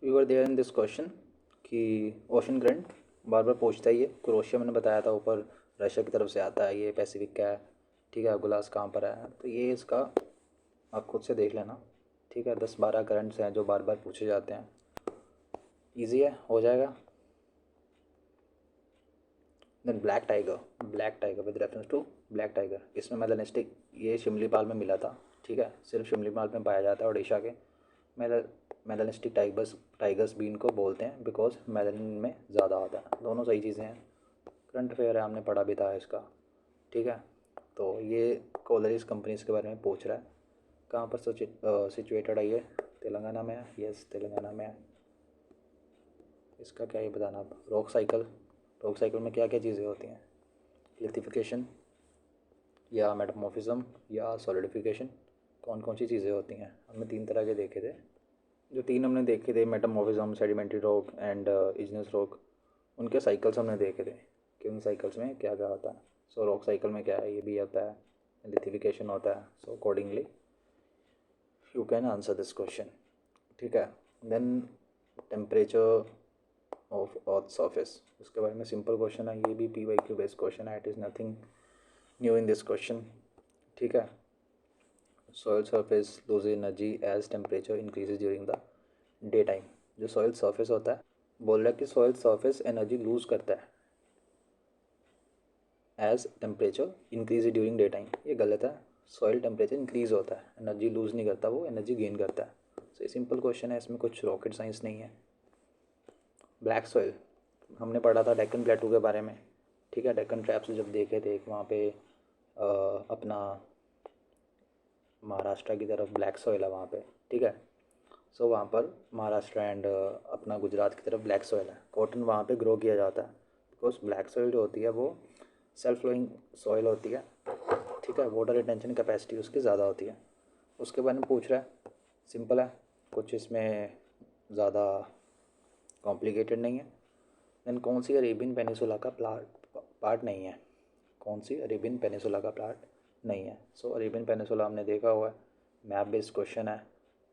We were there in this question कि ocean current बार बार पूछता ही है। क्रोशिया मैंने बताया था ऊपर रशिया की तरफ से आता है, ये पैसिफिक का है। ठीक है, गुलास कहाँ पर है, तो ये इसका आप खुद से देख लेना। ठीक है, 10-12 करंट्स हैं जो बार बार पूछे जाते हैं। इजी है, हो जाएगा। Then black tiger with reference to black tiger, इसमें मेलानिस्टिक, ये शिमलीपाल में मिला था। ठीक है, सिर्फ शिमलीपाल में पाया जाता है उड़ीसा के। मेलानिस्टिक टाइगर्स भी इनको बोलते हैं बिकॉज मेलानिन में ज़्यादा होता है। दोनों सही चीज़ें हैं, करंट अफेयर है, हमने पढ़ा भी था इसका। ठीक है, तो ये कोलरिस कंपनीज के बारे में पूछ रहा है। कहाँ पर सिचुएटेड है ये? तेलंगाना में है। यस, तेलंगाना में है। इसका क्या ये बताना आप। रॉक साइकिल में क्या क्या चीज़ें होती हैं? लिथिफिकेशन या मेटामॉर्फिज्म या सॉलिडिफिकेशन, कौन कौन सी चीज़ें होती हैं? हमने 3 तरह के देखे थे। जो 3 हमने देखे थे, metamorphism, sedimentary rock and igneous rock, उनके साइकिल्स हमने देखे थे कि उन साइकिल्स में क्या क्या होता है। सो रॉक साइकिल में क्या है, ये भी होता है, लिथिफिकेशन होता है। So accordingly you can answer this question. ठीक है, then temperature of earth surface, उसके बारे में सिंपल क्वेश्चन है, ये भी PYQ बेस्ड क्वेश्चन है। It is nothing new in this question. ठीक है, soil surface lose energy as temperature increases during the day time. जो सॉइल सरफेस होता है, बोल रहा है कि सॉइल सरफेस एनर्जी लूज करता है as temperature increase during day time. ये गलत है। सॉइल टेम्परेचर इंक्रीज होता है, एनर्जी लूज नहीं करता, वो एनर्जी गेन करता है। सो ये सिंपल क्वेश्चन है, इसमें कुछ रॉकेट साइंस नहीं है। ब्लैक सॉइल हमने पढ़ा था डेक्कन प्लेटू के बारे में। ठीक है, डेक्कन ट्रैप्स जब देखे थे वहाँ पे अपना महाराष्ट्र की तरफ ब्लैक सॉइल है वहाँ पे। ठीक है, सो वहाँ पर महाराष्ट्र एंड अपना गुजरात की तरफ ब्लैक सॉइल है। कॉटन वहाँ पे ग्रो किया जाता है बिकॉज ब्लैक सॉइल जो होती है वो सेल्फ फ्लोइंग सॉइल होती है। ठीक है, वाटर रिटेंशन कैपेसिटी उसकी ज़्यादा होती है। उसके बारे में पूछ रहा है, सिंपल है, कुछ इसमें ज़्यादा कॉम्प्लिकेटेड नहीं है। देन कौन सी अरेबियन पेनिसुला का पार्ट नहीं है? कौन सी अरेबियन पेनिसुला का पार्ट नहीं है? सो अरेबियन पेनिसुला हमने देखा हुआ है, मैप बेस्ड क्वेश्चन है।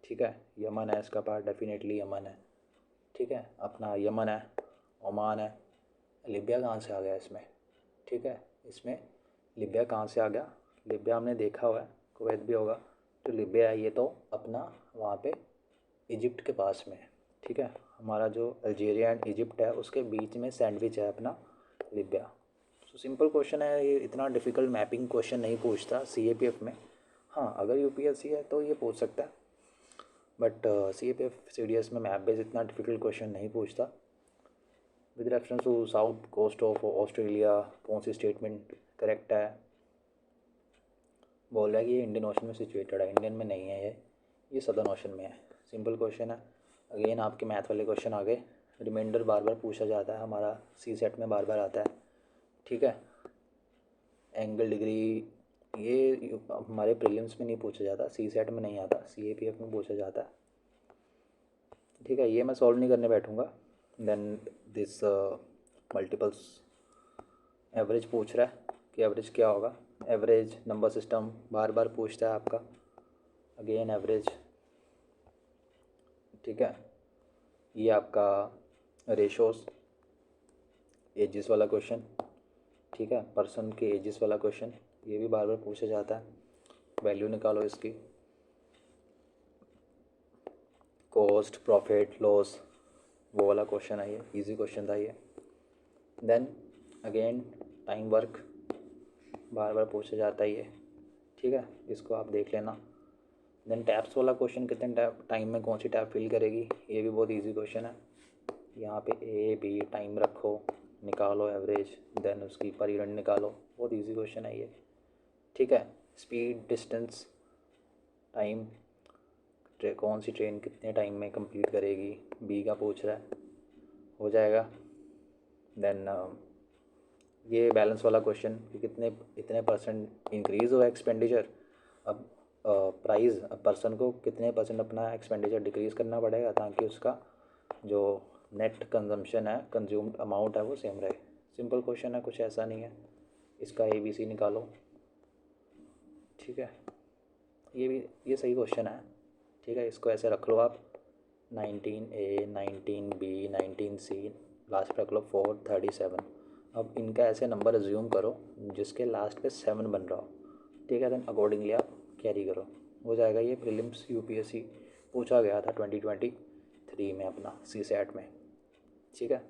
ठीक है, यमन है इसका पार्ट, डेफिनेटली यमन है। ठीक है, अपना यमन है, ओमान है। लिबिया कहाँ से आ गया इसमें? ठीक है, इसमें लिबिया कहाँ से आ गया? लिबिया हमने देखा हुआ है, कुवैत भी होगा। तो लिबिया है ये तो अपना वहाँ पे इजिप्ट के पास में है। ठीक है, हमारा जो अल्जीरिया एंड इजिप्ट है उसके बीच में सैंडविच है अपना लिबिया। सो सिंपल क्वेश्चन है ये, इतना डिफ़िकल्ट मैपिंग क्वेश्चन नहीं पूछता CAPF में। हाँ, अगर UPSC है तो ये पूछ सकता है, बट CAPF CDS में मैप बेस इतना डिफ़िकल्ट क्वेश्चन नहीं पूछता। With reference to south coast of Australia, कौन सी स्टेटमेंट करेक्ट है? बोल रहा है कि ये इंडियन ओशन में सिचुएटेड है, इंडियन में नहीं है ये सदर्न ओशन में है। सिंपल क्वेश्चन है। अगेन आपके मैथ वाले क्वेश्चन आ गए। रिमाइंडर बार बार पूछा जाता है, हमारा CSET में बार बार आता है। ठीक है, एंगल डिग्री ये हमारे प्रीलिम्स में नहीं पूछा जाता, CSET में नहीं आता, CAPF में पूछा जाता है। ठीक है, ये मैं सॉल्व नहीं करने बैठूँगा। देन दिस मल्टीपल्स एवरेज पूछ रहा है कि एवरेज क्या होगा। एवरेज नंबर सिस्टम बार बार पूछता है आपका, अगेन एवरेज। ठीक है, ये आपका रेशोस एजिस वाला क्वेश्चन। ठीक है, पर्सन के एजिस वाला क्वेश्चन, ये भी बार बार पूछा जाता है। वैल्यू निकालो इसकी, कॉस्ट प्रॉफिट लॉस, वो वाला क्वेश्चन है ये, इजी क्वेश्चन था ये। देन अगेन टाइम वर्क बार बार पूछा जाता है ये। ठीक है, इसको आप देख लेना। देन टैप्स वाला क्वेश्चन, कितने टाइम में कौन सी टैप फिल करेगी, ये भी बहुत इजी क्वेश्चन है। यहाँ पे A B टाइम रखो, निकालो एवरेज, देन उसकी परिगण निकालो, बहुत इजी क्वेश्चन है ये। ठीक है, स्पीड डिस्टेंस टाइम, कौन सी ट्रेन कितने टाइम में कंप्लीट करेगी, B का पूछ रहा है, हो जाएगा। देन ये बैलेंस वाला क्वेश्चन कि इतने परसेंट इंक्रीज़ हुआ एक्सपेंडिचर। अब प्राइस, अब पर्सन को कितने परसेंट अपना एक्सपेंडिचर डिक्रीज़ करना पड़ेगा ताकि उसका जो नेट कंजम्पशन है, कंज्यूम्ड अमाउंट है, वो सेम रहे। सिंपल क्वेश्चन है, कुछ ऐसा नहीं है। इसका ABC निकालो। ठीक है, ये सही क्वेश्चन है। ठीक है, इसको ऐसे रख लो आप। 19A, 19B, 19C, लास्ट पे रख लो 437। अब इनका ऐसे नंबर अज्यूम करो जिसके लास्ट पे 7 बन रहा हो, ठीक है। देन अकॉर्डिंगली आप कैरी करो, हो जाएगा। ये प्रीलिम्स यूपीएससी पूछा गया था 2023 में अपना सी सेट में, ठीक है।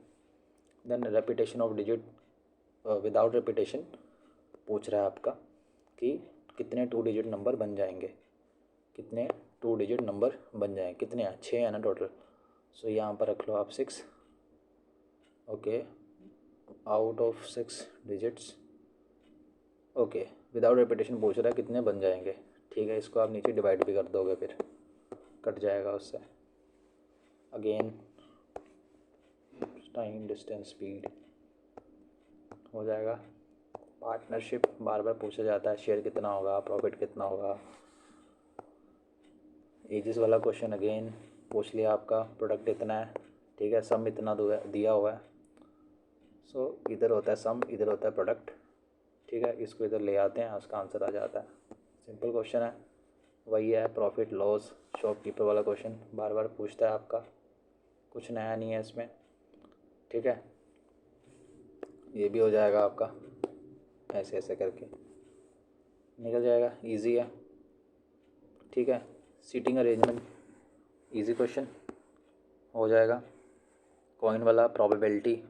Then repetition of digit without repetition पूछ रहा है आपका कि कितने 2 डिजिट नंबर बन जाएंगे, कितने 2 डिजिट नंबर बन जाएंगे, कितने हैं, 6 है ना टोटल। सो यहाँ पर रख लो आप 6, okay. Out of 6 digits, okay, without repetition पूछ रहा है कितने बन जाएंगे, ठीक है। इसको आप नीचे डिवाइड भी कर दोगे, फिर कट जाएगा उससे। अगेन टाइम, डिस्टेंस, स्पीड हो जाएगा। पार्टनरशिप बार बार पूछा जाता है, शेयर कितना होगा, प्रॉफिट कितना होगा। एजेस वाला क्वेश्चन अगेन पूछ लिया आपका, प्रोडक्ट इतना है, ठीक है, सम इतना दिया हुआ है। सो इधर होता है सम, इधर होता है प्रोडक्ट, ठीक है। इसको इधर ले आते हैं, उसका आंसर आ जाता है। सिंपल क्वेश्चन है, वही है प्रॉफिट लॉस शॉपकीपर वाला क्वेश्चन, बार बार पूछता है आपका, कुछ नया नहीं है इसमें, ठीक है। ये भी हो जाएगा आपका, ऐसे ऐसे करके निकल जाएगा, इजी है, ठीक है। सीटिंग अरेंजमेंट इजी क्वेश्चन हो जाएगा। कॉइन वाला प्रोबेबिलिटी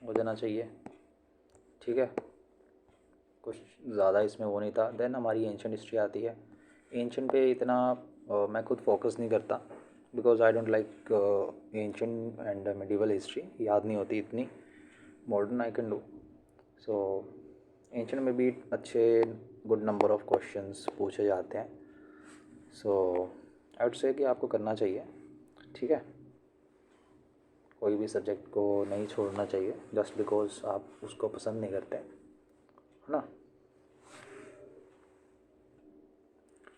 हो जाना चाहिए, ठीक है। कुछ ज़्यादा इसमें वो नहीं था। देन हमारी एंशिएंट हिस्ट्री आती है। एंशिएंट पे इतना मैं खुद फोकस नहीं करता, because I don't like ancient and medieval history, याद नहीं होती इतनी। Modern I can do. So ancient में भी अच्छे गुड नंबर ऑफ क्वेश्चंस पूछे जाते हैं। सो आई वुड से कि आपको करना चाहिए, ठीक है। कोई भी सब्जेक्ट को नहीं छोड़ना चाहिए जस्ट बिकॉज आप उसको पसंद नहीं करते, है ना।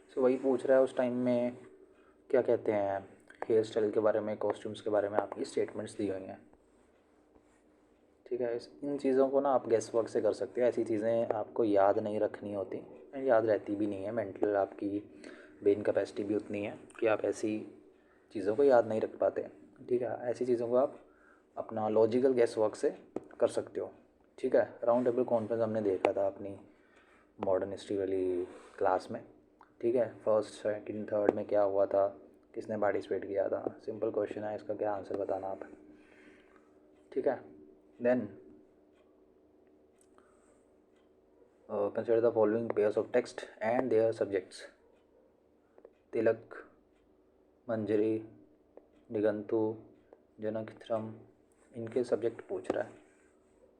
सो वही पूछ रहा है उस टाइम में क्या कहते हैं, हेयर स्टाइल के बारे में, कॉस्ट्यूम्स के बारे में आपकी स्टेटमेंट्स दी हुई हैं, ठीक है। इन चीज़ों को ना आप गेस वर्क से कर सकते हो। ऐसी चीज़ें आपको याद नहीं रखनी होती एंड याद रहती भी नहीं है। मेंटल आपकी ब्रेन कैपेसिटी भी उतनी है कि आप ऐसी चीज़ों को याद नहीं रख पाते, ठीक है। ऐसी चीज़ों को आप अपना लॉजिकल गेस वर्क से कर सकते हो, ठीक है। राउंड टेबल कॉन्फ्रेंस हमने देखा था अपनी मॉडर्न हिस्ट्री वाली क्लास में, ठीक है। फर्स्ट, सेकंड, थर्ड में क्या हुआ था, किसने पार्टिसिपेट किया था। सिंपल क्वेश्चन है, इसका क्या आंसर बताना आप, ठीक है। Then consider the following pairs of text and their subjects. Tilak, Manjari, Nighantu, जनकथ्रम, इनके सब्जेक्ट पूछ रहा है,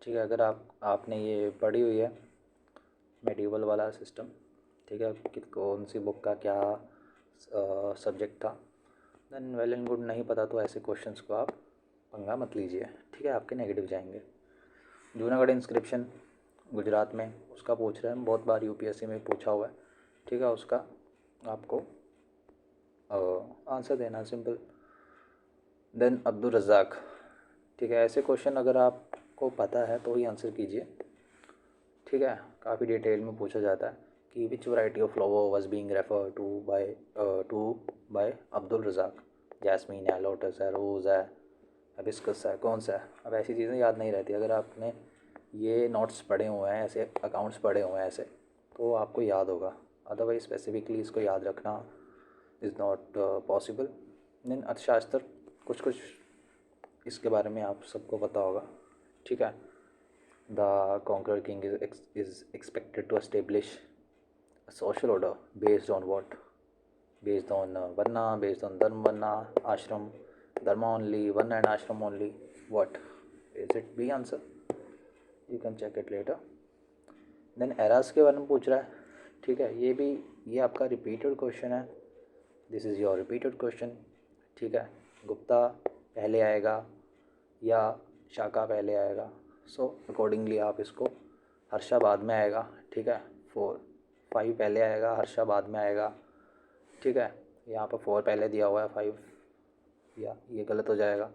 ठीक है। अगर आपने ये पढ़ी हुई है मेडिवल वाला सिस्टम, ठीक है, कि कौन सी बुक का क्या सब्जेक्ट था, देन वेल एंड गुड। नहीं पता तो ऐसे क्वेश्चंस को आप पंगा मत लीजिए, ठीक है, आपके नेगेटिव जाएंगे। जूनागढ़ इंस्क्रिप्शन गुजरात में, उसका पूछ रहे हैं, बहुत बार यूपीएससी में पूछा हुआ है, ठीक है। उसका आपको आंसर देना सिंपल। देन अब्दुल रज़ाक, ठीक है। ऐसे क्वेश्चन अगर आपको पता है तो ही आंसर कीजिए, ठीक है। काफ़ी डिटेल में पूछा जाता है कि which variety of flower was being refer to by Abdul Razak. Jasmine है, लोटस है, रोज़ है, हिबिस्कस है, कौन सा है। अब ऐसी चीज़ें याद नहीं रहती। अगर आपने ये नोट्स पढ़े हुए हैं, ऐसे अकाउंट्स पढ़े हुए हैं ऐसे, तो आपको याद होगा। अदरवाइज स्पेसिफिकली इसको याद रखना इज़ नॉट पॉसिबल। देन अर्थशास्त्र, कुछ कुछ इसके बारे में आप सबको पता होगा, ठीक है। The conqueror king is expected to establish social order based on what, based on varna, based on dharma, varna, आश्रम, dharma only, one and ashram only, what is it? B answer, you can check it later. then eras के बारे में पूछ रहा है, ठीक है। ये आपका रिपीटेड क्वेश्चन है, this is your repeated question, ठीक है। गुप्ता पहले आएगा या शाका पहले आएगा, सो अकॉर्डिंगली आप इसको, हर्षा बाद में आएगा, ठीक है। 5 पहले आएगा, हर्षा बाद में आएगा, ठीक है। यहाँ पर 4 पहले दिया हुआ है, 5 या ये गलत हो जाएगा,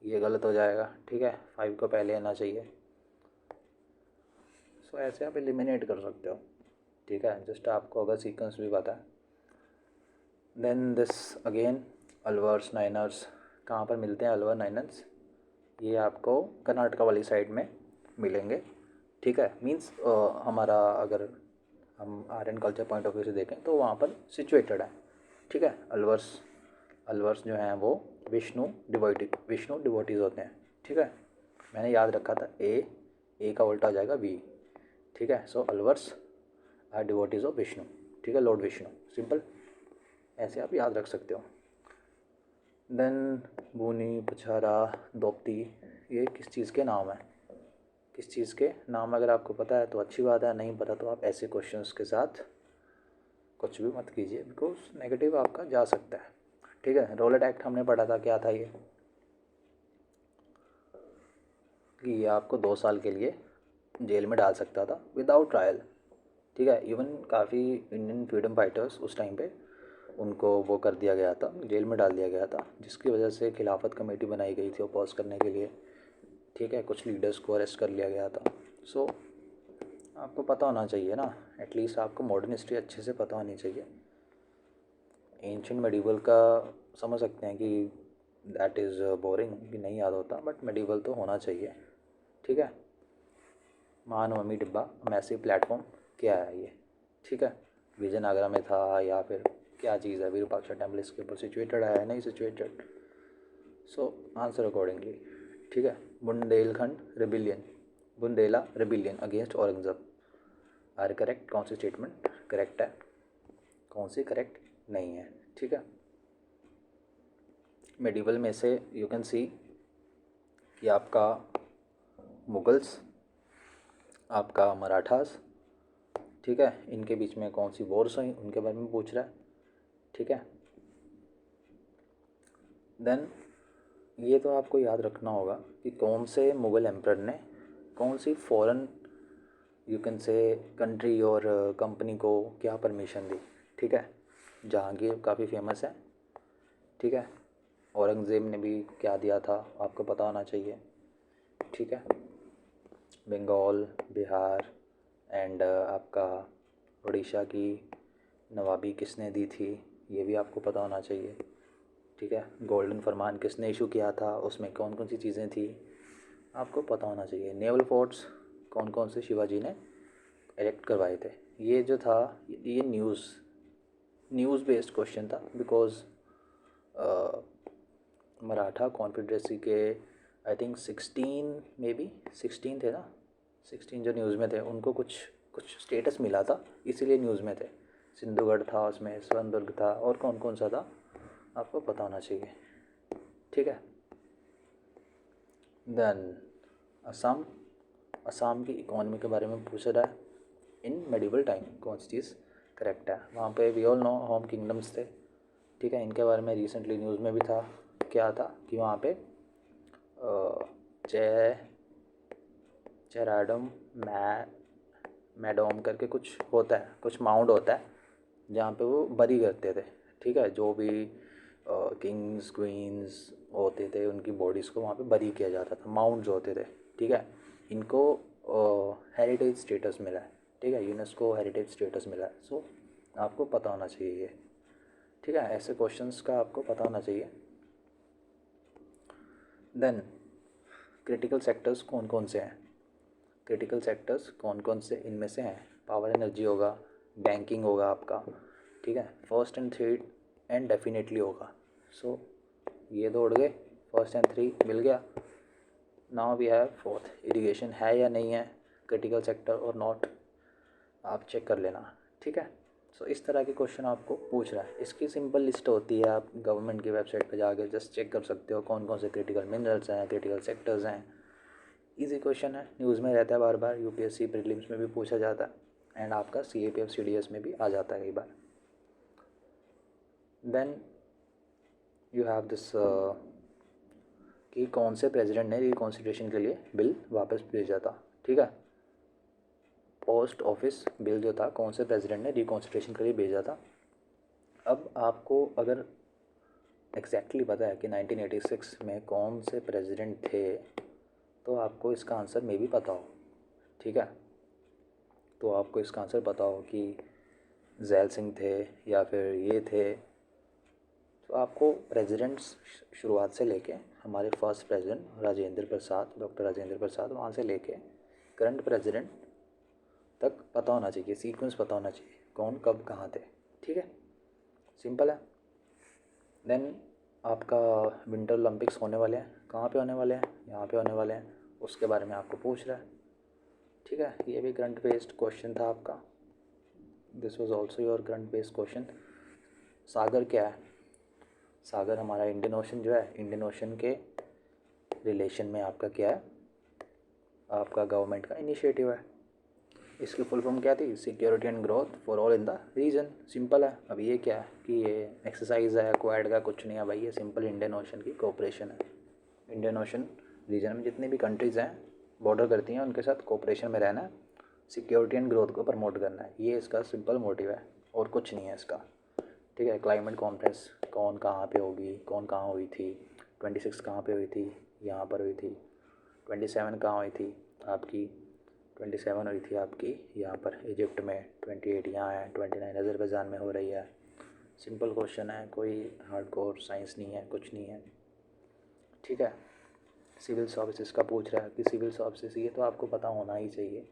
ये गलत हो जाएगा, ठीक है। 5 को पहले आना चाहिए। सो ऐसे आप एलिमिनेट कर सकते हो, ठीक है, जस्ट आपको अगर सीक्वेंस भी पता है। देन दिस अगेन अलवर्स नाइनर्स कहाँ पर मिलते हैं? अलवर नाइनर्स ये आपको कर्नाटका वाली साइड में मिलेंगे, ठीक है। मीन्स हमारा अगर हम art and culture point of view से देखें तो वहाँ पर सिचुएटेड है, ठीक है। अलवर्स अलवर्स जो हैं वो विष्णु डिवोटीज होते हैं, ठीक है। मैंने याद रखा था ए का उल्टा हो जाएगा वी, ठीक है। So Alvars are devotees of Vishnu, ठीक है, लॉर्ड विष्णु, सिंपल, ऐसे आप याद रख सकते हो। देन बूनी, पछारा, दोपती, ये किस चीज़ के नाम है? किस चीज़ के नाम अगर आपको पता है तो अच्छी बात है, नहीं पता तो आप ऐसे क्वेश्चंस के साथ कुछ भी मत कीजिए, बिकॉज नेगेटिव आपका जा सकता है, ठीक है। रॉलेट एक्ट हमने पढ़ा था, क्या था ये? कि ये आपको 2 साल के लिए जेल में डाल सकता था विदाउट ट्रायल, ठीक है। इवन काफ़ी इंडियन फ्रीडम फाइटर्स उस टाइम पे उनको वो कर दिया गया था, जेल में डाल दिया गया था, जिसकी वजह से खिलाफत कमेटी बनाई गई थी अपोज करने के लिए, ठीक है। कुछ लीडर्स को अरेस्ट कर लिया गया था। सो आपको पता होना चाहिए ना, एटलीस्ट आपको मॉडर्न हिस्ट्री अच्छे से पता होनी चाहिए। एंशियंट मेडिवल का समझ सकते हैं कि दैट इज़ बोरिंग, कि नहीं याद होता, बट मेडिवल तो होना चाहिए, ठीक है। महानवमी डिब्बा मैसिव प्लेटफॉर्म क्या है ये, ठीक है। विजयनगरा में था या फिर क्या चीज़ है? विरूपाक्षा टेम्पल इसके ऊपर सिचुएटेड है, नहीं सिचुएटेड? सो आंसर अकॉर्डिंगली, ठीक है। Bundela rebellion against Aurangzeb are correct? कौन सी स्टेटमेंट करेक्ट है, कौन सी करेक्ट नहीं है, ठीक है। मेडिवल में से यू कैन सी कि आपका मुगल्स, आपका मराठास, ठीक है, इनके बीच में कौन सी वॉर्स हुई उनके बारे में पूछ रहा है, ठीक है। देन ये तो आपको याद रखना होगा कि कौन से मुग़ल एम्परर ने कौन सी foreign you can say country और कंपनी को क्या परमिशन दी, ठीक है। जहांगीर काफ़ी फेमस है, ठीक है। औरंगज़ेब ने भी क्या दिया था आपको पता होना चाहिए, ठीक है। बंगाल, बिहार एंड आपका उड़ीसा की नवाबी किसने दी थी ये भी आपको पता होना चाहिए, ठीक है। गोल्डन फरमान किसने इशू किया था, उसमें कौन कौन सी चीज़ें थी आपको पता होना चाहिए। नेवल फोर्ट्स कौन कौन से शिवाजी ने इरेक्ट करवाए थे, ये जो था ये न्यूज़ बेस्ड क्वेश्चन था, बिकॉज मराठा कॉन्फिडरेसी के आई थिंक 16 मे बी 16 थे ना, 16 जो न्यूज़ में थे उनको कुछ कुछ स्टेटस मिला था, इसीलिए न्यूज़ में थे। सिंधुगढ़ था उसमें, स्वर्ण था, और कौन कौन सा था आपको पता होना चाहिए, ठीक है। देन असम, असम की इकोनॉमी के बारे में पूछ रहा है। इन मेडिवल टाइम कौन सी चीज़ करेक्ट है? वहाँ पे we all know home kingdoms थे, ठीक है। इनके बारे में रिसेंटली न्यूज़ में भी था, क्या था कि वहाँ पे चेराडम मैडोम करके कुछ होता है, कुछ माउंट होता है जहाँ पे वो बरी करते थे, ठीक है। जो भी किंग्स क्वींस होते थे उनकी बॉडीज़ को वहाँ पे बरी किया जाता था, माउंट जो होते थे, ठीक है। इनको हेरिटेज स्टेटस मिला है, ठीक है, यूनेस्को हेरिटेज स्टेटस मिला है। सो आपको पता होना चाहिए ये, ठीक है। ऐसे क्वेश्चंस का आपको पता होना चाहिए। देन क्रिटिकल सेक्टर्स कौन कौन से हैं? क्रिटिकल सेक्टर्स कौन कौन से इनमें से हैं? पावर एनर्जी होगा, बैंकिंग होगा आपका, ठीक है। First and third and definitely होगा। सो ये दो उड़ गए, फर्स्ट एंड थ्री मिल गया। Now we have fourth, irrigation है या नहीं है क्रिटिकल सेक्टर और नॉट, आप चेक कर लेना, ठीक है। सो इस तरह के क्वेश्चन आपको पूछ रहा है, इसकी सिंपल लिस्ट होती है, आप गवर्नमेंट की वेबसाइट पर जाकर जस्ट चेक कर सकते हो कौन कौन से क्रिटिकल मिनरल्स हैं, क्रिटिकल सेक्टर्स हैं। इजी क्वेश्चन है, न्यूज़ में रहता है बार बार, यूपीएससी प्रीलिम्स में भी पूछा जाता है एंड आपका सीएपीएफ सीडीएस में भी आ जाता है कई बार। देन यू हैव दिस कि कौन से प्रेसिडेंट ने रिकॉन्स्टिट्यूशन के लिए बिल वापस भेजा था, ठीक है। पोस्ट ऑफिस बिल जो था, कौन से प्रेसिडेंट ने रिकॉन्स्टिट्यूशन के लिए भेजा था। अब आपको अगर एग्जैक्टली पता है कि 1986 में कौन से प्रेसिडेंट थे तो आपको इसका आंसर मे भी पता हो, ठीक है। तो आपको इसका आंसर पता हो कि जैल सिंह थे या फिर ये थे, तो आपको प्रेसिडेंट्स शुरुआत से लेके हमारे first president Rajendra Prasad, doctor Rajendra Prasad, वहाँ से लेके करंट प्रेसिडेंट तक पता होना चाहिए, सीक्वेंस पता होना चाहिए कौन कब कहाँ थे। ठीक है, सिंपल है। देन आपका विंटर ओलंपिक्स होने वाले हैं, कहाँ पे होने वाले हैं, यहाँ पे होने वाले हैं, उसके बारे में आपको पूछ रहा है। ठीक है, ये भी करंट बेस्ड क्वेश्चन था आपका। This was also your current based question. Sagar क्या है? सागर हमारा इंडियन ओशन जो है, इंडियन ओशन के रिलेशन में आपका क्या है, आपका गवर्नमेंट का इनिशिएटिव है। इसकी फुल फॉर्म क्या थी? Security and growth for all in the region. Simple है। अब ये क्या है कि ये एक्सरसाइज है, क्वाड का कुछ नहीं है भाई, ये सिंपल इंडियन ओशन की कोऑपरेशन है। इंडियन ओशन रीजन में जितनी भी कंट्रीज़ हैं, बॉर्डर करती हैं, उनके साथ कोऑपरेशन में रहना है, सिक्योरिटी एंड ग्रोथ को प्रमोट करना है। ये इसका सिंपल मोटिव है और कुछ नहीं है इसका। ठीक है, क्लाइमेट कॉन्फ्रेंस कौन कहाँ पे होगी, कौन कहाँ हुई थी? 26 कहाँ पे हुई थी? यहाँ पर हुई थी। 27 कहाँ हुई थी आपकी? 27 हुई थी आपकी यहाँ पर इजिप्ट में। 28 यहाँ है। 29 अज़रबैजान में हो रही है। सिंपल क्वेश्चन है, कोई हार्डकोर साइंस नहीं है, कुछ नहीं है। ठीक है, सिविल सर्विसेज का पूछ रहा है कि सिविल सर्विसेज, ये तो आपको पता होना ही चाहिए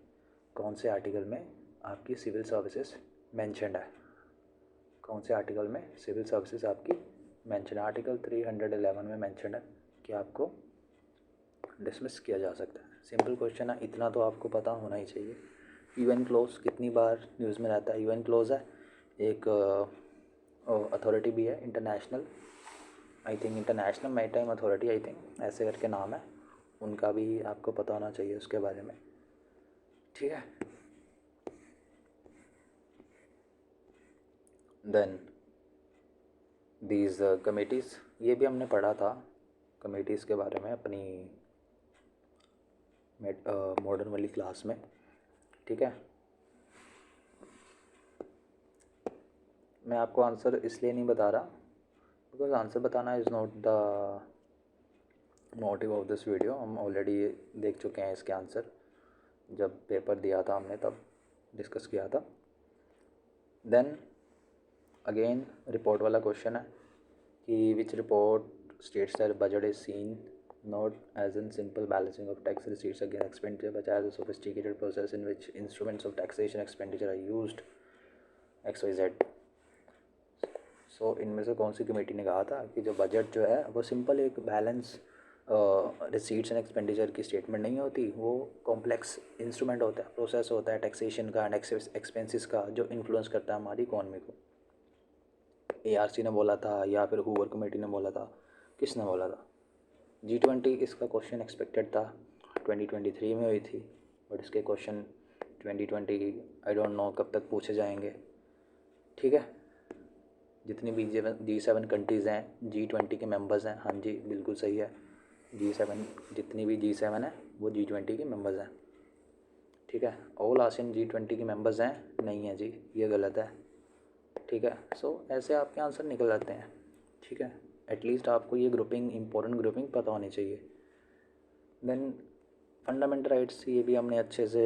कौन से आर्टिकल में आपकी सिविल सर्विसेज मेंशन्ड है। कौन से आर्टिकल में सिविल सर्विसेज आपकी मेंशन है? आर्टिकल 311 में मेंशन है कि आपको डिसमिस किया जा सकता है। सिंपल क्वेश्चन है, इतना तो आपको पता होना ही चाहिए। यूएन क्लोज कितनी बार न्यूज़ में रहता है? यूएन क्लोज है एक अथॉरिटी भी है international, I think international maritime authority, I think ऐसे करके नाम है उनका, भी आपको पता होना चाहिए उसके बारे में। ठीक है, देन दीज कमिटीज़, ये भी हमने पढ़ा था कमिटीज़ के बारे में अपनी मॉडर्न वाली क्लास में। ठीक है, मैं आपको आंसर इसलिए नहीं बता रहा बिकॉज आंसर बताना is not the motive of this video. हम ऑलरेडी देख चुके हैं इसके आंसर, जब पेपर दिया था हमने तब डिस्कस किया था। देन अगेन रिपोर्ट वाला क्वेश्चन है कि which report states that budget is seen not as in simple balancing of tax receipts against expenditure but as a sophisticated process in which instruments of taxation expenditure are used XYZ। सो इनमें से कौन सी committee ने कहा था कि जो budget जो है वो सिंपल एक बैलेंस रिसीट्स एंड एक्सपेंडिचर की स्टेटमेंट नहीं होती, वो कॉम्प्लेक्स इंस्ट्रूमेंट होता है, प्रोसेस होता है टैक्सेशन का एंड एक्सपेंसेस का, जो इन्फ्लुएंस करता है हमारी इकॉनमी को। ARC ने बोला था या फिर हूवर कमेटी ने बोला था? किसने बोला था? G20 इसका क्वेश्चन एक्सपेक्टेड था 2023 में हुई थी, बट इसके क्वेश्चन 2020 आई डोंट नो कब तक पूछे जाएंगे। ठीक है, जितनी भी G7 कंट्रीज़ हैं G20 के मेंबर्स हैं। हाँ जी, बिल्कुल सही है। G7, जितनी भी G7 है वो G20 के मेंबर्स हैं। ठीक है, ऑल आसियन G20 के मेंबर्स हैं? नहीं है जी, ये गलत है। ठीक है, सो ऐसे आपके आंसर निकल जाते हैं। ठीक है, एटलीस्ट आपको ये ग्रुपिंग, इंपॉर्टेंट ग्रुपिंग पता होनी चाहिए। देन फंडामेंटल राइट्स, ये भी हमने अच्छे से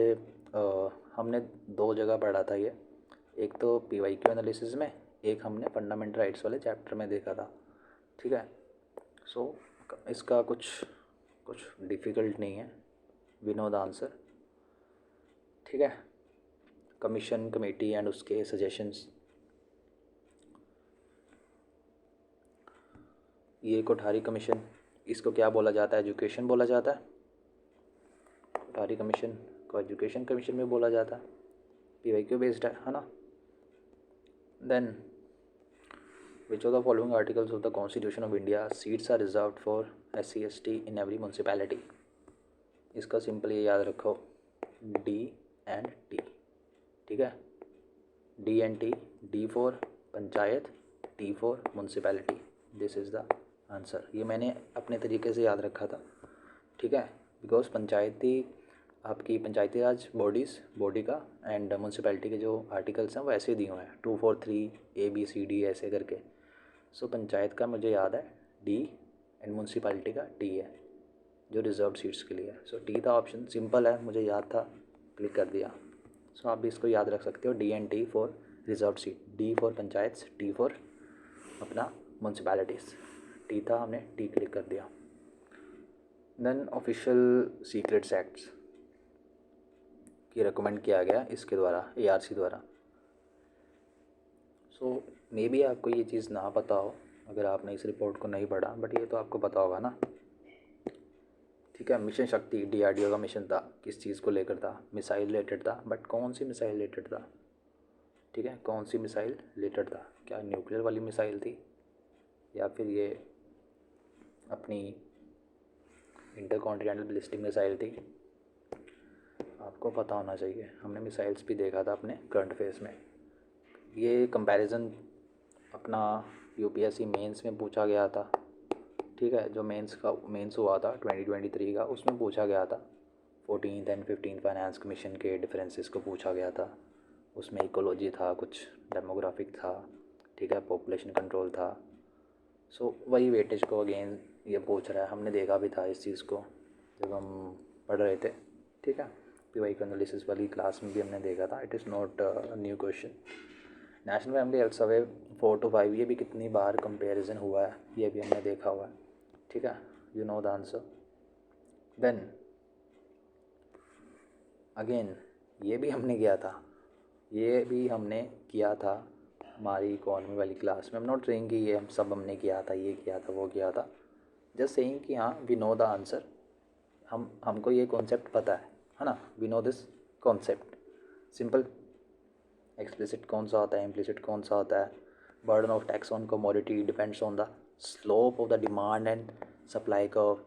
हमने 2 जगह पढ़ा था ये, एक तो PYQ एनालिसिस में, एक हमने फंडामेंटल राइट्स वाले चैप्टर में देखा था। ठीक है, सो इसका कुछ डिफ़िकल्ट नहीं है, वी नो द आंसर। ठीक है, कमीशन, कमेटी एंड उसके सजेशंस, ये कोठारी कमीशन, इसको क्या बोला जाता है? एजुकेशन बोला जाता है। कोठारी कमीशन को एजुकेशन कमीशन में बोला जाता है, PYQ बेस्ड है ना। Then which of the following articles of the constitution of India seats are reserved for SC ST in every municipality? इसका सिंपल ये याद रखो, D and T। ठीक है, D and T, D for panchayat, T for municipality, this is the answer. ये मैंने अपने तरीके से याद रखा था। ठीक है, बिकॉज आपकी पंचायती राज बॉडी का एंड म्यूनसिपैलिटी के जो आर्टिकल्स हैं वो ऐसे दिए हुए हैं 243 ABCD ऐसे करके। सो पंचायत का मुझे याद है D एंड म्यूनसिपैलिटी का T है, जो रिजर्व सीट्स के लिए है। सो T था ऑप्शन, सिंपल है, मुझे याद था, क्लिक कर दिया। सो आप भी इसको याद रख सकते हो, D and T for reserve seat, D for panchayat, T for अपना म्यूनसिपैलिटीज़, टी था, हमने टी क्लिक कर दिया। देन ऑफिशियल सीक्रेट्स एक्ट्स की रिकमेंड किया गया इसके द्वारा, ARC द्वारा। सो मे बी आपको ये चीज़ ना पता हो अगर आपने इस रिपोर्ट को नहीं पढ़ा, बट ये तो आपको पता होगा ना, ठीक है। मिशन शक्ति DRDO का मिशन था, किस चीज़ को लेकर था? मिसाइल रिलेटेड था, बट कौन सी मिसाइल रिलेटेड था? ठीक है, कौन सी मिसाइल रिलेटेड था? क्या न्यूक्लियर वाली मिसाइल थी या फिर ये अपनी इंटरकॉन्टिनेंटल बैलिस्टिक मिसाइल थी? आपको पता होना चाहिए, हमने मिसाइल्स भी देखा था अपने करंट अफेयर्स में। ये कंपैरिजन अपना UPSC मेंस में पूछा गया था, ठीक है, जो मेंस हुआ था 2023 का, उसमें पूछा गया था। 14th and 15th finance commission के डिफरेंसेस को पूछा गया था। उसमें इकोलॉजी था, कुछ डेमोग्राफिक था, ठीक है, पॉपुलेशन कंट्रोल था। सो वही वेटेज को अगेन ये पूछ रहा है। हमने देखा भी था इस चीज़ को जब हम पढ़ रहे थे, ठीक है, PY एनालिसिस वाली क्लास में भी हमने देखा था। It is not new question. National family health survey 4 to 5, ये भी कितनी बार कंपैरिजन हुआ है ये भी हमने देखा हुआ है, ठीक है, you know the answer. Then again ये भी हमने किया था हमारी इकोनॉमी वाली क्लास में। हम नॉट सेइंग कि ये हम सब हमने किया था, ये किया था, वो किया था, जस्ट सेइंग कि हाँ वी नो द आंसर। हमको ये कॉन्सेप्ट पता है ना, we know this concept. Simple. Explicit कौन सा होता है, इम्प्लिसिट कौन सा होता है? Burden of tax on commodity depends on the slope of the demand and supply curve.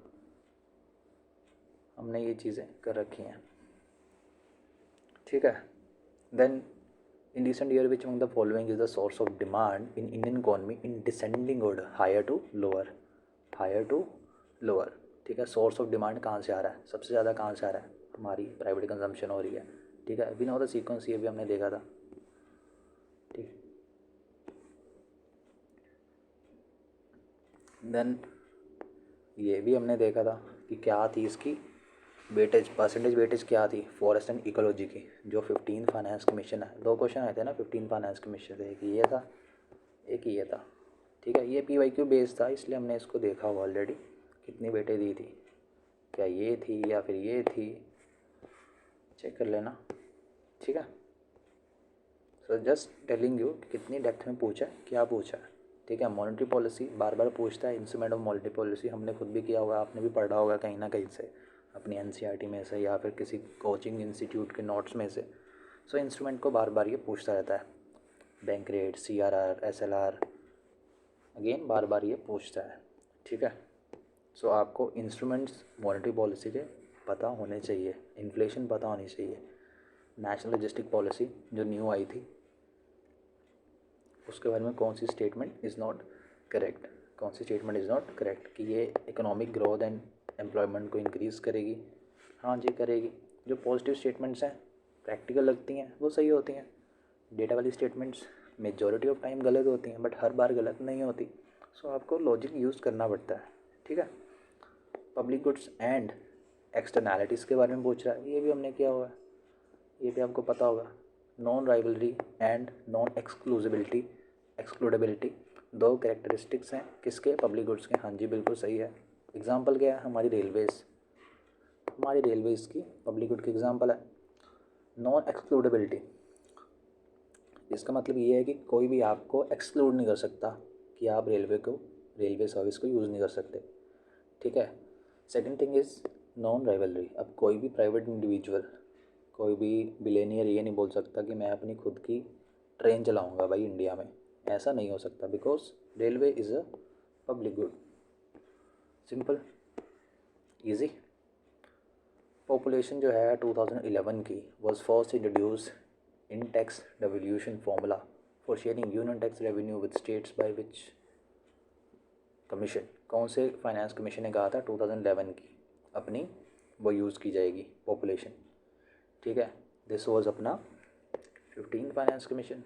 हमने ये चीज़ें कर रखी हैं, ठीक है। Then in recent year which among the following is the source of demand in Indian economy in descending order, higher to lower, ठीक है। सोर्स ऑफ डिमांड कहाँ से आ रहा है? सबसे ज़्यादा कहाँ से आ रहा है? हमारी प्राइवेट कंजम्पशन हो रही है, ठीक है। वी नो द सीक्वेंस, ये भी हमने देखा था, ठीक। देन ये भी हमने देखा था कि क्या थी इसकी वेटेज, परसेंटेज वेटेज क्या थी फॉरेस्ट एंड इकोलॉजी की, जो 15th फाइनेंस कमीशन है। 2 क्वेश्चन आए थे ना 15th फाइनेंस कमीशन से, एक ये था, एक ये था, ठीक है। ये PYQ बेस्ड था, इसलिए हमने इसको देखा हुआ ऑलरेडी। कितनी वेटेज दी थी, क्या ये थी या फिर ये थी, चेक कर लेना, ठीक है। सो जस्ट टेलिंग यू कितनी डेप्थ में पूछा है, क्या पूछा है, ठीक है। मॉनेटरी पॉलिसी बार बार पूछता है, इंस्ट्रूमेंट ऑफ मॉनेटरी पॉलिसी हमने खुद भी किया हुआ है, आपने भी पढ़ा होगा कहीं ना कहीं से, अपनी NCERT में से या फिर किसी कोचिंग इंस्टीट्यूट के नोट्स में से। सो इंस्ट्रूमेंट को बार बार ये पूछता रहता है, bank rate, CRR, SLR, again बार बार ये पूछता है, ठीक है। सो आपको इंस्ट्रूमेंट्स मॉनेटरी पॉलिसी के पता होने चाहिए, इन्फ्लेशन पता होनी चाहिए। नेशनल लॉजिस्टिक पॉलिसी जो न्यू आई थी, उसके बारे में कौन सी स्टेटमेंट इज़ नॉट करेक्ट, कौन सी स्टेटमेंट इज़ नॉट करेक्ट कि ये इकोनॉमिक ग्रोथ एंड एम्प्लॉयमेंट को इंक्रीज़ करेगी? हाँ जी करेगी। जो पॉजिटिव स्टेटमेंट्स हैं, प्रैक्टिकल लगती हैं, वो सही होती हैं। डेटा वाली स्टेटमेंट्स मेजॉरिटी ऑफ टाइम गलत होती हैं, बट हर बार गलत नहीं होती। सो आपको लॉजिक यूज़ करना पड़ता है, ठीक है। पब्लिक गुड्स एंड एक्सटर्नैलिटीज़ के बारे में पूछ रहा है, ये भी हमने किया हुआ है, ये भी आपको पता होगा। Non rivalry and non excludability 2 characteristics हैं किसके? पब्लिक गुड्स के। हाँ जी बिल्कुल सही है। एग्जांपल क्या है? हमारी रेलवेज़ की पब्लिक गुड की एग्जांपल है। नॉन एक्सक्लूडेबिलिटी, इसका मतलब ये है कि कोई भी आपको एक्सक्लूड नहीं कर सकता कि आप रेलवे सर्विस को यूज़ नहीं कर सकते, ठीक है। Second thing is non rivalry. अब कोई भी प्राइवेट इंडिविजुअल, कोई भी बिलेनियर ये नहीं बोल सकता कि मैं अपनी खुद की ट्रेन चलाऊंगा भाई इंडिया में, ऐसा नहीं हो सकता, because railway is a public good. Simple, easy. Population जो है 2011 की was first introduce in tax devolution formula for sharing union tax revenue with states by which commission? कौन से फाइनेंस कमीशन ने कहा था 2011 की अपनी वो यूज़ की जाएगी पॉपुलेशन, ठीक है। दिस वाज अपना 15th finance commission.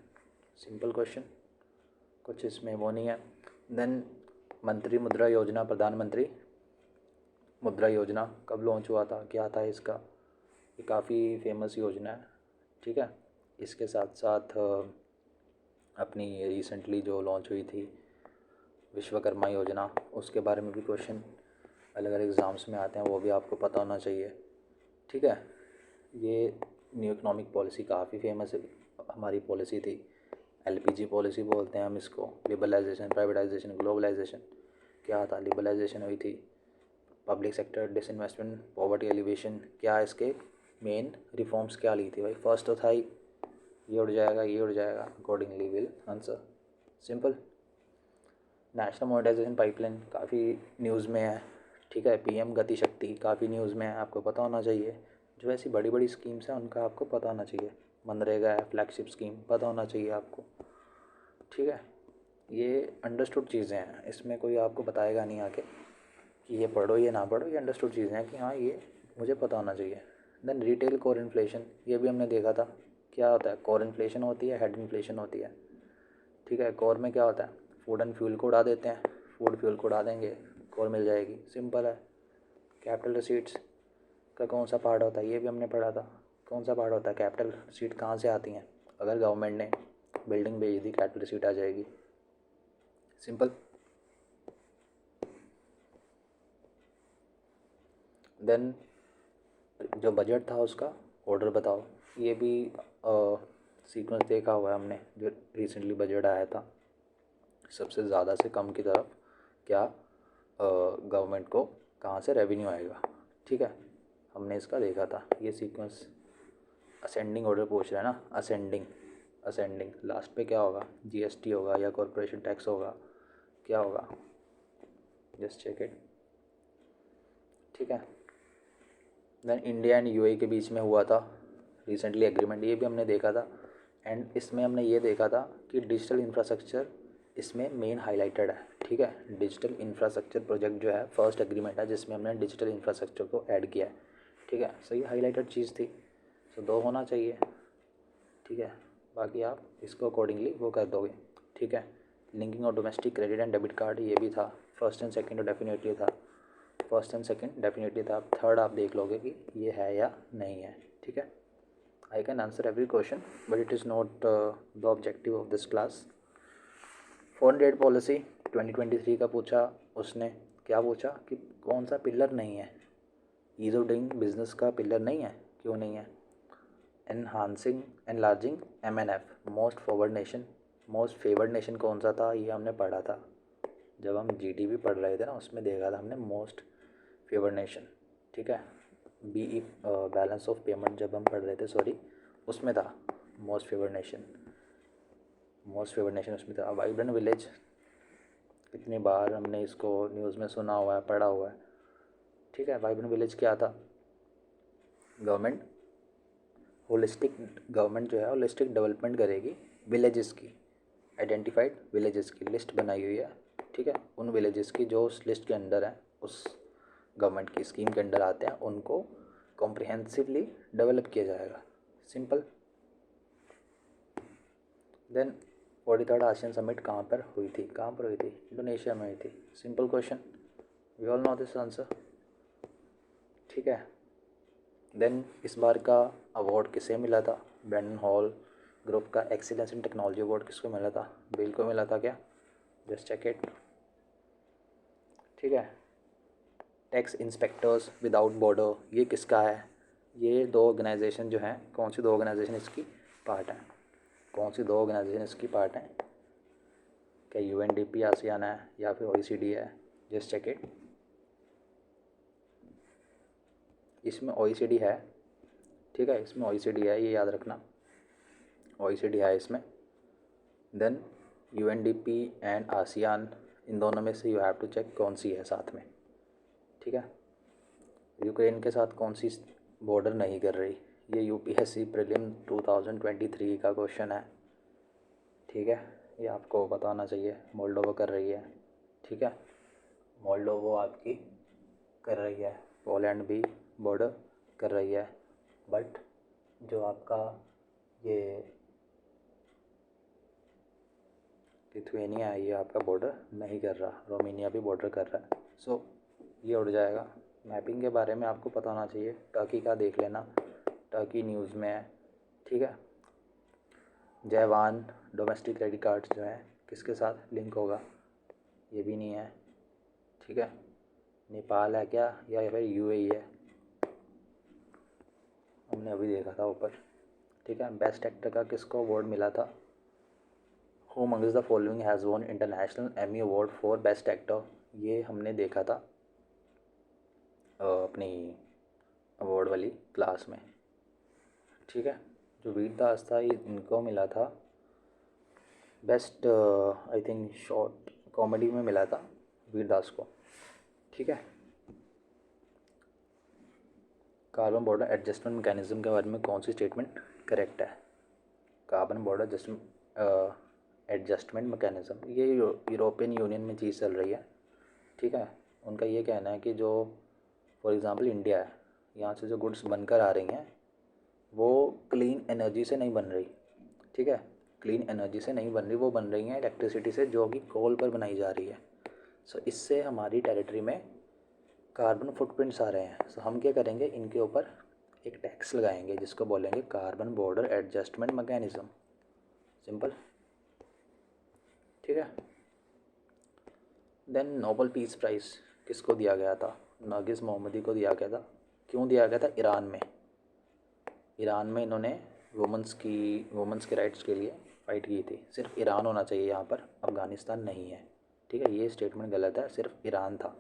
Simple question, कुछ इसमें वो नहीं है। देन मंत्री मुद्रा योजना, प्रधानमंत्री मुद्रा योजना कब लॉन्च हुआ था, क्या था इसका? ये काफ़ी फेमस योजना है, ठीक है। इसके साथ साथ अपनी रिसेंटली जो लॉन्च हुई थी विश्वकर्मा योजना, उसके बारे में भी क्वेश्चन अलग अलग एग्ज़ाम्स में आते हैं, वो भी आपको पता होना चाहिए। ठीक है, ये न्यू इकोनॉमिक पॉलिसी काफ़ी फेमस हमारी पॉलिसी थी। एलपीजी पॉलिसी बोलते हैं हम इसको। Liberalisation, privatisation, globalisation. क्या था? लिबरलाइजेशन हुई थी, public sector disinvestment, poverty alleviation. क्या इसके मेन रिफॉर्म्स क्या ली थी भाई? फर्स्ट तो था ही ये उड़ जाएगा, ये उड़ जाएगा, accordingly will answer. Simple. National monetisation pipeline काफ़ी न्यूज़ में है। ठीक है, पीएम गति शक्ति काफ़ी न्यूज़ में है, आपको पता होना चाहिए। जो ऐसी बड़ी बड़ी स्कीम्स हैं उनका आपको पता होना चाहिए। मनरेगा है, फ्लैगशिप स्कीम, पता होना चाहिए आपको। ठीक है, ये अंडरस्टूड चीज़ें हैं, इसमें कोई आपको बताएगा नहीं आके कि ये पढ़ो ये ना पढ़ो। ये अंडरस्टूड चीज़ें हैं कि हाँ ये मुझे पता होना चाहिए। देन रिटेल कोर इन्फ्लेशन, ये भी हमने देखा था। क्या होता है? कोर इन्फ्लेशन होती है, हेड इन्फ्लेशन होती है। ठीक है, कोर में क्या होता है? फूड एंड फ्यूल को उड़ा देते हैं, फूड फ्यूल को उड़ा देंगे, कोर मिल जाएगी, सिंपल है। कैपिटल रिसीट्स का कौन सा पार्ट होता है? ये भी हमने पढ़ा था। कौन सा पार्ट होता है? कैपिटल रिसीट कहाँ से आती हैं? अगर गवर्नमेंट ने बिल्डिंग भेज दी, कैपिटल रिसीट आ जाएगी, सिंपल। देन जो बजट था उसका ऑर्डर बताओ। ये भी सीक्वेंस देखा हुआ है हमने, जो रिसेंटली बजट आया था, सबसे ज़्यादा से कम की तरफ क्या गवर्नमेंट को कहाँ से रेवेन्यू आएगा। ठीक है, हमने इसका देखा था ये सीक्वेंस। असेंडिंग ऑर्डर पूछ रहा है ना, असेंडिंग। असेंडिंग लास्ट पे क्या होगा? जीएसटी होगा या कॉरपोरेशन टैक्स होगा? क्या होगा? Just check it. ठीक है, देन इंडिया एंड यूएई के बीच में हुआ था रिसेंटली एग्रीमेंट, ये भी हमने देखा था। एंड इसमें हमने ये देखा था कि डिजिटल इंफ्रास्ट्रक्चर इसमें मेन हाईलाइटेड है। ठीक है, डिजिटल इंफ्रास्ट्रक्चर प्रोजेक्ट जो है फर्स्ट एग्रीमेंट है जिसमें हमने डिजिटल इंफ्रास्ट्रक्चर को ऐड किया है। ठीक है, सही हाईलाइटेड चीज़ थी, तो 2 होना चाहिए। ठीक है, बाकी आप इसको अकॉर्डिंगली वो कर दोगे। ठीक है, linking of domestic credit and debit card, ये भी था। फर्स्ट एंड सेकंड तो डेफिनेटली था, फर्स्ट एंड सेकंड डेफिनेटली था। थर्ड आप देख लोगे कि ये है या नहीं है। ठीक है, I can answer every question but it is not the objective of this class. Foreign trade policy 2023 का पूछा उसने। क्या पूछा कि कौन सा पिलर नहीं है? ईज ऑफ डूइंग बिजनेस का पिलर नहीं है, क्यों नहीं है? Enhancing enlarging MNF, most forward nation. Most favoured nation कौन सा था? ये हमने पढ़ा था जब हम जीडीपी पढ़ रहे थे ना, उसमें देखा था हमने मोस्ट फेवर्ड नेशन। ठीक है, बीई बैलेंस ऑफ पेमेंट जब हम पढ़ रहे थे, सॉरी, उसमें था most favoured nation. Most favoured nation उसमें था। वाइब्रेंट विलेज, कितनी बार हमने इसको न्यूज़ में सुना हुआ है, पढ़ा हुआ है। ठीक है, वाइब्रेंट विलेज क्या था? गवर्नमेंट होलिस्टिक, गवर्नमेंट जो है होलिस्टिक डेवलपमेंट करेगी विलेजेस की। आइडेंटिफाइड विलेजेस की लिस्ट बनाई हुई है। ठीक है, उन विलेजेस की जो उस लिस्ट के अंडर है, उस गवर्नमेंट की स्कीम के अंडर आते हैं, उनको कॉम्प्रिहेंसिवली डेवलप किया जाएगा, simple. Then 43rd ASEAN summit कहाँ पर हुई थी? कहाँ पर हुई थी? इंडोनेशिया में हुई थी, simple question, we all know this answer. ठीक है, देन इस बार का अवार्ड किसे मिला था? ब्रैंडन हॉल ग्रुप का एक्सीलेंस इन टेक्नोलॉजी अवार्ड किसको मिला था? बिल को मिला था क्या? Just check it. ठीक है, टैक्स इंस्पेक्टर्स विदाउट बॉर्डर, ये किसका है? ये 2 ऑर्गेनाइजेशन जो हैं, कौन सी 2 ऑर्गेनाइजेशन इसकी पार्ट हैं? कौन सी 2 ऑर्गेनाइजेशन इसकी पार्ट हैं? क्या यूएनडीपी आसियान है या फिर ओईसीडी है? Just check it. इसमें ओईसीडी है। ठीक है, इसमें ओईसीडी है, ये याद रखना, ओईसीडी है इसमें। देन यूएनडीपी एंड आसियान, इन दोनों में से यू हैव टू चेक कौन सी है साथ में। ठीक है, यूक्रेन के साथ कौन सी बॉर्डर नहीं कर रही? ये यूपीएससी प्रीलिम 2023 का क्वेश्चन है। ठीक है, ये आपको बताना चाहिए। मोल्डोवा कर रही है। ठीक है, मोल्डोवा आपकी कर रही है, पोलैंड भी बॉर्डर कर रही है, बट जो आपका ये लिथुएनिया है, ये आपका बॉर्डर नहीं कर रहा। रोमानिया भी बॉर्डर कर रहा है, सो ये उड़ जाएगा। मैपिंग के बारे में आपको पता होना चाहिए, टर्की का देख लेना, टर्की न्यूज़ में है। ठीक है, जयवान डोमेस्टिक क्रेडिट कार्ड जो है किसके साथ लिंक होगा? ये भी नहीं है, ठीक है। नेपाल है क्या, या फिर यूएई है, हमने अभी देखा था ऊपर, ठीक है। बेस्ट एक्टर का किसको अवार्ड मिला था, who amongst the following has won international Emmy award for best actor, ये हमने देखा था अपनी अवार्ड वाली क्लास में, ठीक है। जो वीर दास था ये इनको मिला था best I think short comedy में मिला था वीर दास को, ठीक है। कार्बन बॉर्डर एडजस्टमेंट मैकेनिज्म के बारे में कौन सी स्टेटमेंट करेक्ट है, कार्बन बॉर्डर एडजस्टमेंट मैकेनिज्म ये यूरोपियन यूनियन में चीज़ चल रही है, ठीक है। उनका ये कहना है कि जो फॉर एग्ज़ाम्पल इंडिया है, यहाँ से जो गुड्स बनकर आ रही हैं वो क्लीन एनर्जी से नहीं बन रही, ठीक है। क्लीन एनर्जी से नहीं बन रही, वो बन रही हैं इलेक्ट्रिसिटी से जो कि कोल पर बनाई जा रही है। सो इससे हमारी टेरिटरी में कार्बन फुटप्रिंट्स आ रहे हैं। सो हम क्या करेंगे, इनके ऊपर एक टैक्स लगाएंगे जिसको बोलेंगे carbon border adjustment mechanism, simple, ठीक है। देन नोबल पीस प्राइज़ किसको दिया गया था, नरगिस मोहम्मदी को दिया गया था। क्यों दिया गया था, ईरान में इन्होंने वुमेंस के राइट्स के लिए फ़ाइट की थी। सिर्फ ईरान होना चाहिए यहाँ पर, अफ़गानिस्तान नहीं है, ठीक है। ये स्टेटमेंट गलत है, सिर्फ ईरान था।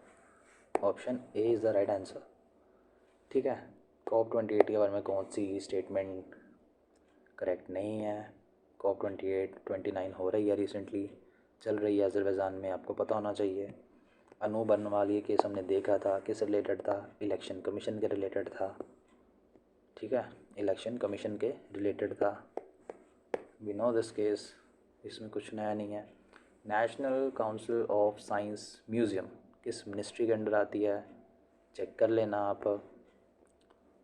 Option A is the right answer, ठीक है। COP28 के बारे में कौन सी स्टेटमेंट करेक्ट नहीं है, COP28 29 हो रही है, रिसेंटली चल रही है अज़रबैजान में, आपको पता होना चाहिए। अनु बनवाल ये केस हमने देखा था, किस रिलेटेड था, इलेक्शन कमीशन के रिलेटेड था, ठीक है। इलेक्शन कमीशन के रिलेटेड था, वी नो दिस केस, इसमें कुछ नया नहीं है। National council of science museum किस मिनिस्ट्री के अंडर आती है, चेक कर लेना आप।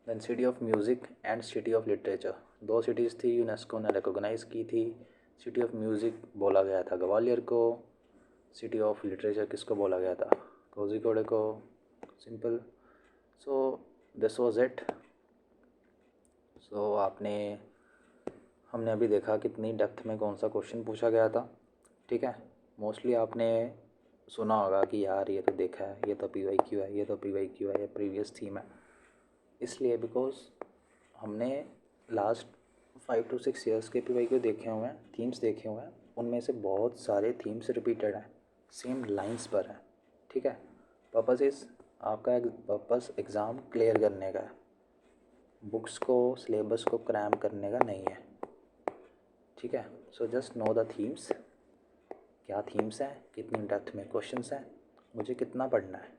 Then city of music and city of literature, दो सिटीज़ थी यूनेस्को ने रिकॉग्नाइज़ की थी। सिटी ऑफ म्यूज़िक बोला गया था ग्वालियर को, सिटी ऑफ लिटरेचर किसको बोला गया था, कोझिकोड को, simple. So this was it. So हमने अभी देखा कितनी डेप्थ में कौन सा क्वेश्चन पूछा गया था, ठीक है। मोस्टली आपने सुना होगा कि यार ये तो देखा है, ये तो PYQ है, ये तो PYQ है, ये प्रीवियस थीम है, इसलिए बिकॉज हमने लास्ट 5 to 6 ईयर्स के PYQ देखे हुए हैं, थीम्स देखे हुए हैं, उनमें से बहुत सारे थीम्स रिपीटेड हैं, सेम लाइंस पर हैं, ठीक है। आपका पर्पस एग्ज़ाम क्लियर करने का है, बुक्स को सिलेबस को क्रैम करने का नहीं है, ठीक है। So just know the themes, क्या थीम्स हैं, कितनी डेप्थ में क्वेश्चंस हैं, मुझे कितना पढ़ना है,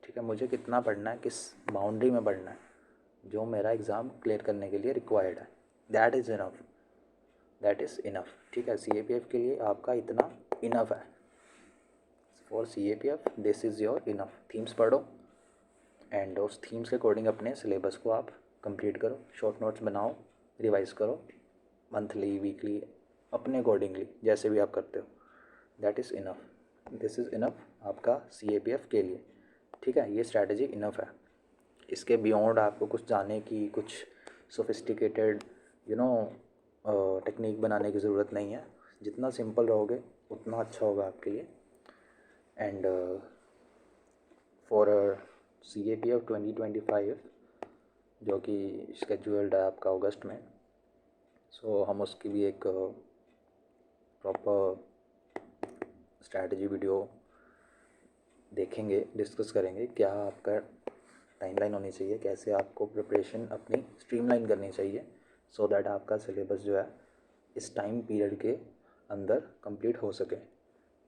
ठीक है। मुझे कितना पढ़ना है, किस बाउंड्री में पढ़ना है, जो मेरा एग्ज़ाम क्लियर करने के लिए रिक्वायर्ड है, दैट इज़ इनफ, ठीक है। CAPF के लिए आपका इतना इनफ है, for CAPF this is your enough. Themes पढ़ो एंड उस थीम्स के अकॉर्डिंग अपने सिलेबस को आप कंप्लीट करो, शॉर्ट नोट्स बनाओ, रिवाइज़ करो मंथली वीकली अपने अकॉर्डिंगली, जैसे भी आप करते हो, that is enough, this is enough आपका CAPF के लिए, ठीक है। ये स्ट्रैटेजी इनफ है, इसके बियॉन्ड आपको कुछ जाने की, कुछ सोफिस्टिकेटेड टेक्निक बनाने की ज़रूरत नहीं है। जितना सिंपल रहोगे उतना अच्छा होगा आपके लिए। एंड फॉर CAPF 2025 जो कि स्केड्यूल्ड है आपका अगस्त में, सो हम उसकी भी एक प्रॉपर स्ट्रैटेजी वीडियो देखेंगे, डिस्कस करेंगे, क्या आपका टाइमलाइन होनी चाहिए, कैसे आपको प्रिपरेशन अपनी स्ट्रीमलाइन करनी चाहिए, सो दैट आपका सिलेबस जो है इस टाइम पीरियड के अंदर कंप्लीट हो सके,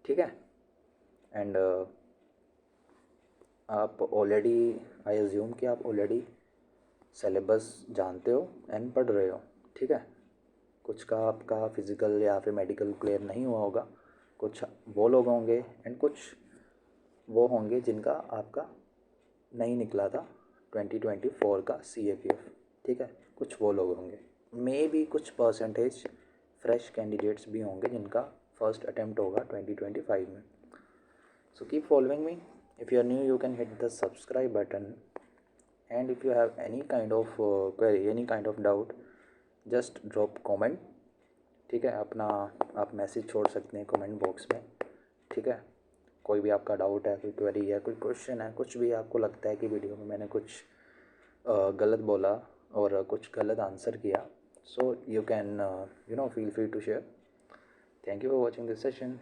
ठीक है। एंड आप ऑलरेडी, आई अज्यूम कि आप ऑलरेडी सिलेबस जानते हो एंड पढ़ रहे हो, ठीक है। कुछ का आपका फिज़िकल या फिर मेडिकल क्लियर नहीं हुआ होगा, कुछ वो लोग होंगे एंड कुछ वो होंगे जिनका आपका नहीं निकला था 2024 का CAPF, ठीक है। कुछ वो लोग होंगे, मे भी कुछ परसेंटेज फ्रेश कैंडिडेट्स भी होंगे जिनका फर्स्ट अटेम्प्ट होगा 2025 में। So keep following me, if you are new you can hit the subscribe button, and if you have any kind of query, any kind of doubt, just drop comment, ठीक है। अपना आप message छोड़ सकते हैं comment box में, ठीक है। कोई भी आपका डाउट है, कोई क्वेरी है, कोई क्वेश्चन है, कुछ भी आपको लगता है कि वीडियो में मैंने कुछ गलत बोला और कुछ गलत आंसर किया, so you can feel free to share. Thank you for watching this session.